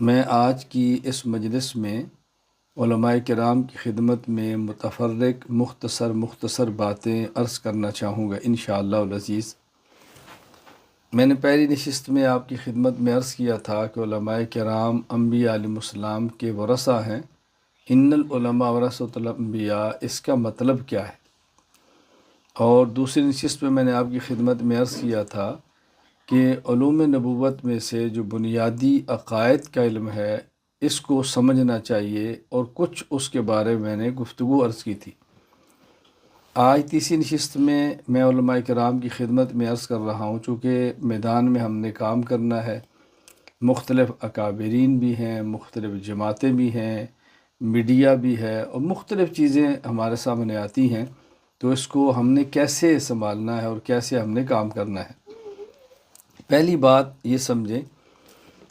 میں آج کی اس مجلس میں علماء کرام کی خدمت میں متفرق مختصر باتیں عرض کرنا چاہوں گا انشاءاللہ العزیز۔ میں نے پہلی نشست میں آپ کی خدمت میں عرض کیا تھا کہ علماء کرام انبیاء علیہ السلام کے ورثہ ہیں۔ ان العلماء ورثۃ الانبیاء، اس کا مطلب کیا ہے؟ اور دوسری نشست میں نے آپ کی خدمت میں عرض کیا تھا کہ علوم نبوت میں سے جو بنیادی عقائد کا علم ہے اس کو سمجھنا چاہیے، اور کچھ اس کے بارے میں نے گفتگو عرض کی تھی۔ آج تیسری نشست میں علماء کرام کی خدمت میں عرض کر رہا ہوں، چونکہ میدان میں ہم نے کام کرنا ہے، مختلف اکابرین بھی ہیں، مختلف جماعتیں بھی ہیں، میڈیا بھی ہے، اور مختلف چیزیں ہمارے سامنے آتی ہیں، تو اس کو ہم نے کیسے سنبھالنا ہے اور کیسے ہم نے کام کرنا ہے۔ پہلی بات یہ سمجھیں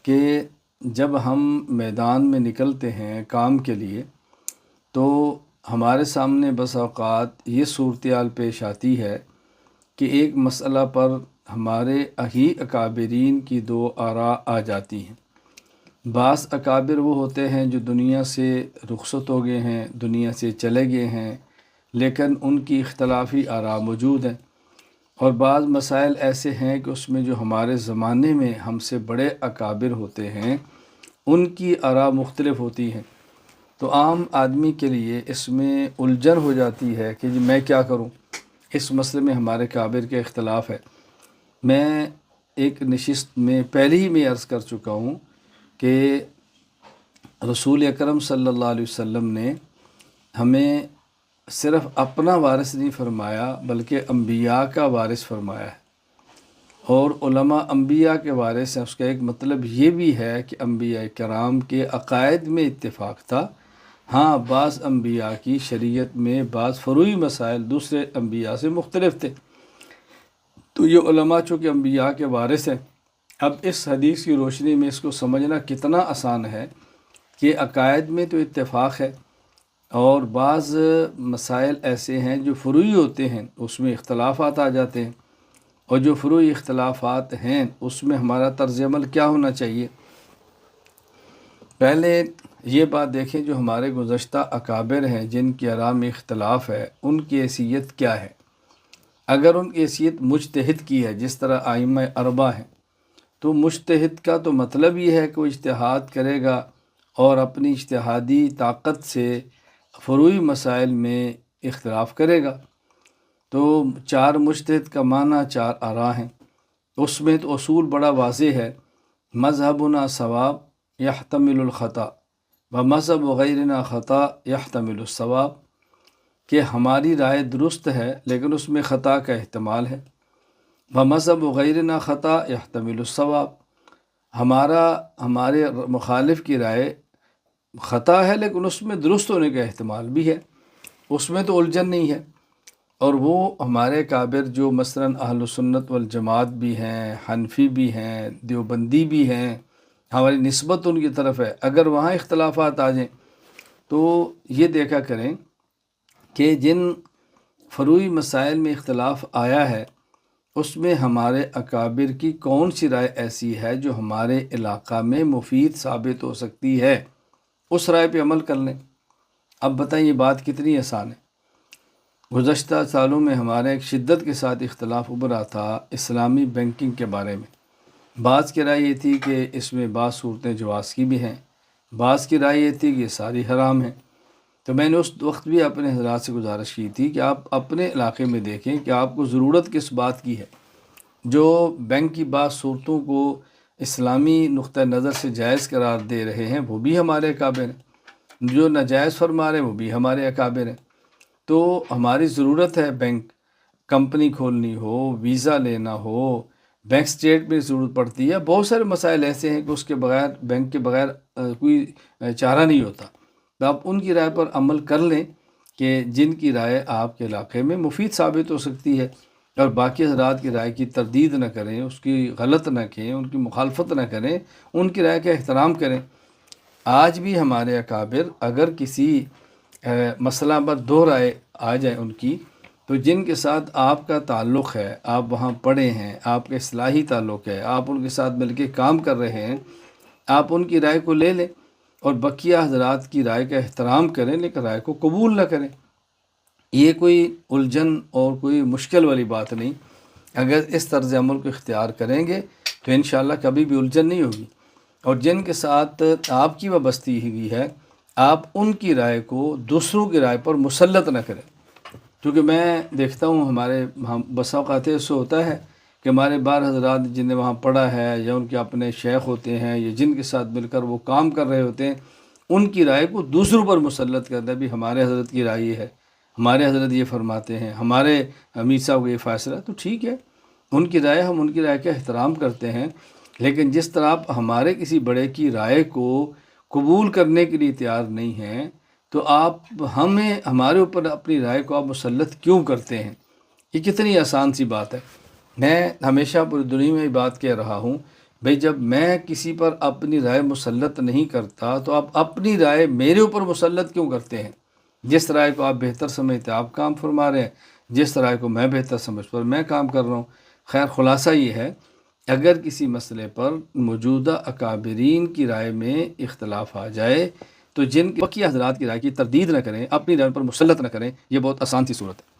کہ جب ہم میدان میں نکلتے ہیں کام کے لیے تو ہمارے سامنے بس اوقات یہ صورتحال پیش آتی ہے کہ ایک مسئلہ پر ہمارے ہی اکابرین کی دو آراء آ جاتی ہیں۔ بعض اکابر وہ ہوتے ہیں جو دنیا سے رخصت ہو گئے ہیں، دنیا سے چلے گئے ہیں، لیکن ان کی اختلافی آراء موجود ہیں، اور بعض مسائل ایسے ہیں کہ اس میں جو ہمارے زمانے میں ہم سے بڑے اکابر ہوتے ہیں ان کی آراء مختلف ہوتی ہیں۔ تو عام آدمی کے لیے اس میں الجھن ہو جاتی ہے کہ میں کیا کروں، اس مسئلے میں ہمارے اکابر کے اختلاف ہے۔ میں ایک نشست میں پہلے ہی میں عرض کر چکا ہوں کہ رسول اکرم صلی اللہ علیہ وسلم نے ہمیں صرف اپنا وارث نہیں فرمایا بلکہ انبیاء کا وارث فرمایا ہے، اور علماء انبیاء کے وارث ہیں۔ اس کا ایک مطلب یہ بھی ہے کہ انبیاء کرام کے عقائد میں اتفاق تھا، ہاں بعض انبیاء کی شریعت میں بعض فروعی مسائل دوسرے انبیاء سے مختلف تھے، تو یہ علماء چونکہ انبیاء کے وارث ہیں۔ اب اس حدیث کی روشنی میں اس کو سمجھنا کتنا آسان ہے کہ عقائد میں تو اتفاق ہے، اور بعض مسائل ایسے ہیں جو فروعی ہوتے ہیں اس میں اختلافات آ جاتے ہیں، اور جو فروعی اختلافات ہیں اس میں ہمارا طرز عمل کیا ہونا چاہیے۔ پہلے یہ بات دیکھیں، جو ہمارے گزشتہ اکابر ہیں جن کی آراء میں اختلاف ہے ان کی حیثیت کیا ہے۔ اگر ان کی حیثیت مجتہد کی ہے جس طرح ائمہ اربعہ ہیں، تو مجتہد کا تو مطلب یہ ہے کہ وہ اجتہاد کرے گا اور اپنی اجتہادی طاقت سے فروعی مسائل میں اختلاف کرے گا۔ تو چار مجتہد کا معنی چار آراء ہیں، اس میں تو اصول بڑا واضح ہے، مذہبنا صواب یحتمل الخطا و مذہب غیرنا خطا یحتمل الصواب، کہ ہماری رائے درست ہے لیکن اس میں خطا کا احتمال ہے، و مذہب غیرنا خطا یحتمل الصواب، ہمارے مخالف کی رائے خطا ہے لیکن اس میں درست ہونے کا احتمال بھی ہے، اس میں تو الجھن نہیں ہے۔ اور وہ ہمارے کابر جو مثلا اہل سنت والجماعت بھی ہیں، حنفی بھی ہیں، دیوبندی بھی ہیں، ہماری نسبت ان کی طرف ہے، اگر وہاں اختلافات آ جائیں تو یہ دیکھا کریں کہ جن فروعی مسائل میں اختلاف آیا ہے اس میں ہمارے اکابر کی کون سی رائے ایسی ہے جو ہمارے علاقہ میں مفید ثابت ہو سکتی ہے، اس رائے پہ عمل کر لیں۔ اب بتائیں یہ بات کتنی آسان ہے۔ گزشتہ سالوں میں ہمارے ایک شدت کے ساتھ اختلاف ابھرا تھا اسلامی بینکنگ کے بارے میں۔ بعض کی رائے یہ تھی کہ اس میں بعض صورتیں جواز کی بھی ہیں، بعض کی رائے یہ تھی کہ یہ ساری حرام ہیں۔ تو میں نے اس وقت بھی اپنے حضرات سے گزارش کی تھی کہ آپ اپنے علاقے میں دیکھیں کہ آپ کو ضرورت کس بات کی ہے۔ جو بینک کی بعض صورتوں کو اسلامی نقطہ نظر سے جائز قرار دے رہے ہیں وہ بھی ہمارے اکابر ہیں، جو ناجائز فرما رہے ہیں وہ بھی ہمارے اکابر ہیں۔ تو ہماری ضرورت ہے، بینک کمپنی کھولنی ہو، ویزا لینا ہو، بینک سٹیٹ میں ضرورت پڑتی ہے، بہت سارے مسائل ایسے ہیں کہ اس کے بغیر بینک کے بغیر کوئی چارہ نہیں ہوتا۔ تو آپ ان کی رائے پر عمل کر لیں کہ جن کی رائے آپ کے علاقے میں مفید ثابت ہو سکتی ہے، اور باقی حضرات کی رائے کی تردید نہ کریں، اس کی غلط نہ کہیں، ان کی مخالفت نہ کریں، ان کی رائے کا احترام کریں۔ آج بھی ہمارے اکابر اگر کسی مسئلہ پر دو رائے آ جائیں ان کی، تو جن کے ساتھ آپ کا تعلق ہے، آپ وہاں پڑھے ہیں، آپ کا اصلاحی تعلق ہے، آپ ان کے ساتھ مل کے کام کر رہے ہیں، آپ ان کی رائے کو لے لیں اور بقیہ حضرات کی رائے کا احترام کریں، لیکن رائے کو قبول نہ کریں۔ یہ کوئی الجھن اور کوئی مشکل والی بات نہیں۔ اگر اس طرز عمل کو اختیار کریں گے تو انشاءاللہ کبھی بھی الجھن نہیں ہوگی۔ اور جن کے ساتھ آپ کی وابستگی ہوئی ہے، آپ ان کی رائے کو دوسروں کی رائے پر مسلط نہ کریں، کیونکہ میں دیکھتا ہوں ہمارے بسا اوقات ایسا ہوتا ہے کہ ہمارے بعض حضرات جن نے وہاں پڑھا ہے یا ان کے اپنے شیخ ہوتے ہیں یا جن کے ساتھ مل کر وہ کام کر رہے ہوتے ہیں، ان کی رائے کو دوسروں پر مسلط کرتا ہے۔ بھی ہمارے حضرت کی رائے یہ ہے، ہمارے حضرت یہ فرماتے ہیں، ہمارے امیر صاحب کو یہ فیصلہ، تو ٹھیک ہے، ان کی رائے، ہم ان کی رائے کا احترام کرتے ہیں، لیکن جس طرح آپ ہمارے کسی بڑے کی رائے کو قبول کرنے کے لیے تیار نہیں ہیں، تو آپ ہمارے اوپر اپنی رائے کو آپ مسلط کیوں کرتے ہیں؟ یہ کتنی آسان سی بات ہے۔ میں ہمیشہ پوری دنیا میں یہ بات کہہ رہا ہوں، بھئی جب میں کسی پر اپنی رائے مسلط نہیں کرتا تو آپ اپنی رائے میرے اوپر مسلط کیوں کرتے ہیں؟ جس رائے کو آپ بہتر سمجھتے آپ کام فرما رہے ہیں، جس رائے کو میں بہتر سمجھ پر میں کام کر رہا ہوں۔ خیر، خلاصہ یہ ہے، اگر کسی مسئلے پر موجودہ اکابرین کی رائے میں اختلاف آ جائے تو جن بقیہ حضرات کی رائے کی تردید نہ کریں، اپنی رائے پر مسلط نہ کریں۔ یہ بہت آسان سی صورت ہے۔